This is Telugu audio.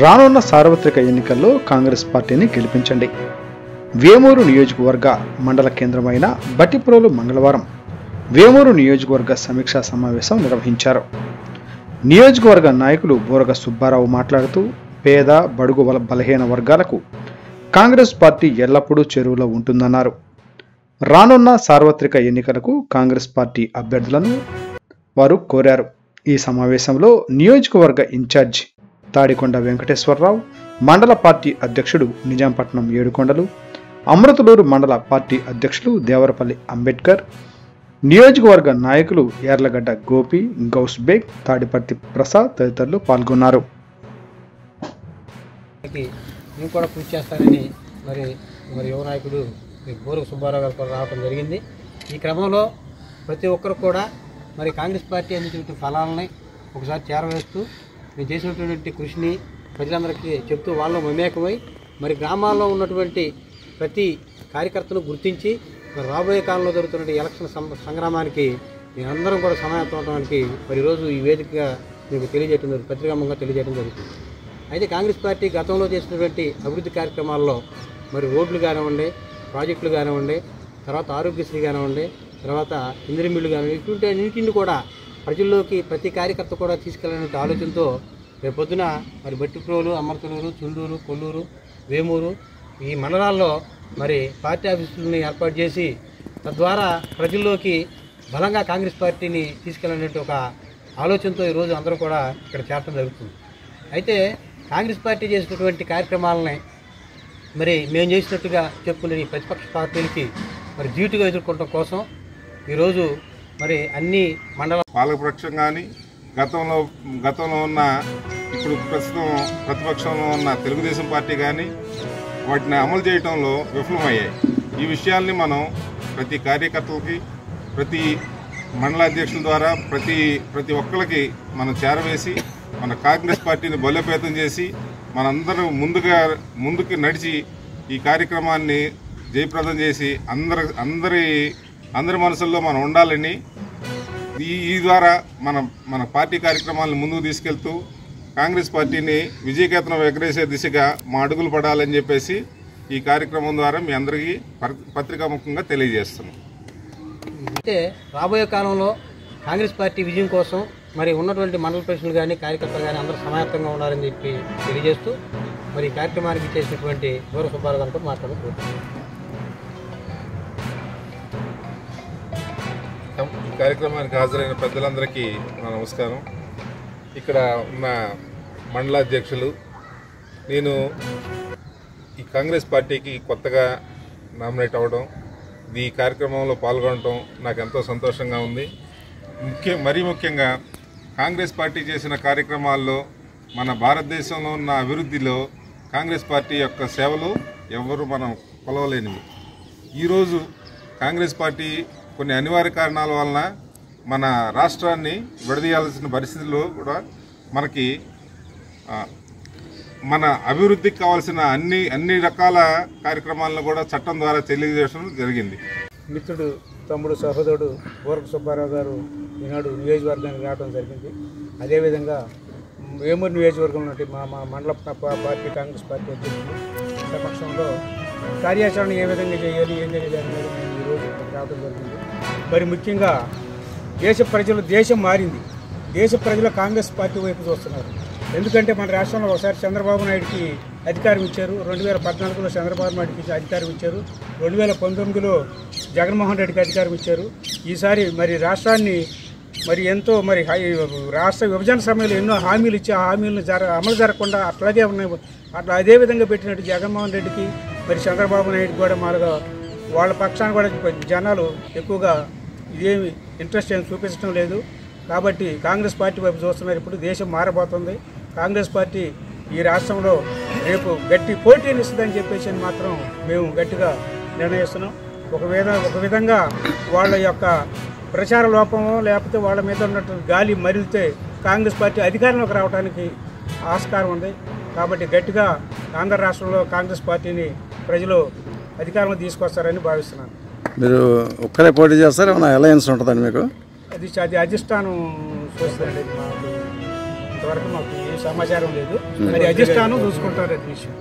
రానున్న సార్వత్రిక ఎన్నికల్లో కాంగ్రెస్ పార్టీని గెలిపించండి. వేమూరు నియోజకవర్గ మండల కేంద్రమైన బట్టిప్రోలు మంగళవారం వేమూరు నియోజకవర్గ సమీక్షా సమావేశం నిర్వహించారు. నియోజకవర్గ నాయకులు బోరగ సుబ్బారావు మాట్లాడుతూ, పేద బడుగు బలహీన వర్గాలకు కాంగ్రెస్ పార్టీ ఎల్లప్పుడూ చేరువలో ఉంటుందన్నారు. రానున్న సార్వత్రిక ఎన్నికలకు కాంగ్రెస్ పార్టీ అభ్యర్థులను వారు కోరారు. ఈ సమావేశంలో నియోజకవర్గ ఇన్ఛార్జ్ తాడికొండ వెంకటేశ్వరరావు, మండల పార్టీ అధ్యక్షుడు నిజాంపట్నం ఏడుకొండలు, అమృతలూరు మండల పార్టీ అధ్యక్షులు దేవరపల్లి అంబేద్కర్, నియోజకవర్గ నాయకులు యార్లగడ్డ గోపి, గౌస్బేగ్, తాడిపర్తి ప్రసాద్ తదితరులు పాల్గొన్నారు. నేను కూడా కృషి చేస్తానని మరి యువ నాయకుడు బోరగ సుబ్బారావు గారు రావడం జరిగింది. ఈ క్రమంలో ప్రతి ఒక్కరు కూడా మరి కాంగ్రెస్ పార్టీ అందించినటువంటి ఫలాలని ఒకసారి చేరవేస్తూ మేము చేసినటువంటి కృషిని ప్రజలందరికీ చెప్తూ వాళ్ళు మమేకమై మరి గ్రామాల్లో ఉన్నటువంటి ప్రతి కార్యకర్తను గుర్తించి మరి రాబోయే కాలంలో జరుగుతున్న ఎలక్షన్ సంగ్రామానికి మేమందరం కూడా సమాయత్తమవడానికి మరి ఈరోజు ఈ వేదికగా మీకు తెలియజేయడం జరుగుతుంది, పత్రికాముఖంగా తెలియజేయడం జరుగుతుంది. అయితే కాంగ్రెస్ పార్టీ గతంలో చేసినటువంటి అభివృద్ధి కార్యక్రమాల్లో మరి రోడ్లు కానివ్వండి, ప్రాజెక్టులు కానివ్వండి, తర్వాత ఆరోగ్యశ్రీ కానివ్వండి, తర్వాత ఇంద్రమిల్లు కానివ్వండి, ఇటువంటి అన్నింటిని కూడా ప్రజల్లోకి ప్రతి కార్యకర్త కూడా తీసుకెళ్లనే ఆలోచనతో రేపొద్దున మరి బట్టిప్రోలు, అమర్తలూరు, చుండూరు, కొల్లూరు, వేమూరు ఈ మండలాల్లో మరి పార్టీ ఆఫీసులని ఏర్పాటు చేసి తద్వారా ప్రజల్లోకి బలంగా కాంగ్రెస్ పార్టీని తీసుకెళ్లనే ఒక ఆలోచనతో ఈరోజు అందరూ కూడా ఇక్కడ చేరడం జరుగుతుంది. అయితే కాంగ్రెస్ పార్టీ చేసినటువంటి కార్యక్రమాలని మరి మేము చేసినట్టుగా చెప్పుకునే ఈ ప్రతిపక్ష పార్టీలకి మరి ధీటుగా ఎదుర్కోవడం కోసం ఈరోజు మరి అన్ని మండల పాలకపక్షం కానీ గతంలో ఉన్న ఇప్పుడు ప్రస్తుతం ప్రతిపక్షంలో ఉన్న తెలుగుదేశం పార్టీ కానీ వాటిని అమలు చేయడంలో విఫలమయ్యాయి. ఈ విషయాల్ని మనం ప్రతి కార్యకర్తలకి, ప్రతి మండలాధ్యక్షుల ద్వారా ప్రతి ఒక్కరికి మనం చేరవేసి మన కాంగ్రెస్ పార్టీని బలోపేతం చేసి మనందరం ముందుకు నడిచి ఈ కార్యక్రమాన్ని జయప్రదం చేసి అందరి మనసుల్లో మనం ఉండాలని ఈ ద్వారా మన పార్టీ కార్యక్రమాలను ముందుకు తీసుకెళ్తూ కాంగ్రెస్ పార్టీని విజయకేతనం ఎగరేసే దిశగా మా అడుగులు పడాలని చెప్పేసి ఈ కార్యక్రమం ద్వారా మీ అందరికీ పత్రికాముఖంగా తెలియజేస్తున్నాం. అంటే రాబోయే కాలంలో కాంగ్రెస్ పార్టీ విజయం కోసం మరి ఉన్నటువంటి మండల ప్రెసిడెంట్లు కానీ కార్యకర్తలు కానీ అందరూ సమాయత్తంగా ఉండాలని చెప్పి తెలియజేస్తూ మరి ఈ కార్యక్రమానికి చేసినటువంటి బోరగ సుబ్బారావు గారితో మాట్లాడుకుంటున్నాం. ఈ కార్యక్రమానికి హాజరైన పెద్దలందరికీ నా నమస్కారం. ఇక్కడ ఉన్న మండలాధ్యక్షులు, నేను ఈ కాంగ్రెస్ పార్టీకి కొత్తగా నామినేట్ అవ్వడం, ఈ కార్యక్రమంలో పాల్గొనడం నాకు ఎంతో సంతోషంగా ఉంది. మరీ ముఖ్యంగా కాంగ్రెస్ పార్టీ చేసిన కార్యక్రమాల్లో మన భారతదేశంలో ఉన్న అభివృద్ధిలో కాంగ్రెస్ పార్టీ యొక్క సేవలు ఎవరు మనం కొలవలేనివి. ఈరోజు కాంగ్రెస్ పార్టీ కొన్ని అనివార్య కారణాల వలన మన రాష్ట్రాన్ని విడదీయాల్సిన పరిస్థితుల్లో కూడా మనకి మన అభివృద్ధికి కావాల్సిన అన్ని రకాల కార్యక్రమాలను కూడా చట్టం ద్వారా తెలియజేయడం జరిగింది. మిత్రుడు, తమ్ముడు, సహోదరుడు బోరగ సుబ్బారావు గారు ఈనాడు నియోజకవర్గానికి రావడం జరిగింది. అదేవిధంగా వేమూరు నియోజకవర్గం నుండి మా మండల పార్టీ కాంగ్రెస్ పార్టీ అధ్యక్షులు సమక్షంలో కార్యాచరణ ఏ విధంగా చేయాలి, ఏం జరిగేది అనేది మేము ఈరోజు రావడం జరిగింది. మరి ముఖ్యంగా దేశం మారింది. దేశ ప్రజలు కాంగ్రెస్ పార్టీ వైపు చూస్తున్నారు. ఎందుకంటే మన రాష్ట్రంలో ఒకసారి చంద్రబాబు నాయుడికి అధికారం ఇచ్చారు, 2014లో చంద్రబాబు నాయుడికి అధికారం ఇచ్చారు, 2019లో జగన్మోహన్ రెడ్డికి అధికారం ఇచ్చారు. ఈసారి మరి రాష్ట్రాన్ని మరి ఎంతో మరి రాష్ట్ర విభజన సమయంలో ఎన్నో హామీలు ఇచ్చి ఆ హామీలను అమలు జరగకుండా అట్లాగే ఉన్నాయి. అట్లా అదేవిధంగా పెట్టినట్టు జగన్మోహన్ రెడ్డికి మరి చంద్రబాబు నాయుడు కూడా మారుగా వాళ్ళ పక్షాన్ని కూడా జనాలు ఎక్కువగా ఇదేమి ఇంట్రెస్ట్ ఏమి చూపించడం లేదు. కాబట్టి కాంగ్రెస్ పార్టీ వైపు చూస్తున్నారు. ఇప్పుడు దేశం మారబోతుంది. కాంగ్రెస్ పార్టీ ఈ రాష్ట్రంలో రేపు గట్టి పోటీని ఇస్తుందని చెప్పేసి మాత్రం మేము గట్టిగా నిర్ణయిస్తున్నాం. ఒక విధంగా వాళ్ళ యొక్క ప్రచార లోపమో లేకపోతే వాళ్ళ మీద ఉన్నటువంటి గాలి మరిలితే కాంగ్రెస్ పార్టీ అధికారంలోకి రావడానికి ఆస్కారం ఉంది. కాబట్టి గట్టిగా ఆంధ్ర రాష్ట్రంలో కాంగ్రెస్ పార్టీని ప్రజలు అధికారంలో తీసుకొస్తారని భావిస్తున్నాను. మీరు ఒక్కరే పోటీ చేస్తారు, ఏమైనా అలయన్స్ ఉంటుందండి మీకు? అది అధిష్టానం చూస్తుందండి. మాకు ఇంతవరకు మాకు ఏ సమాచారం లేదు. అది అధిష్టానం చూసుకుంటారు అది విషయం.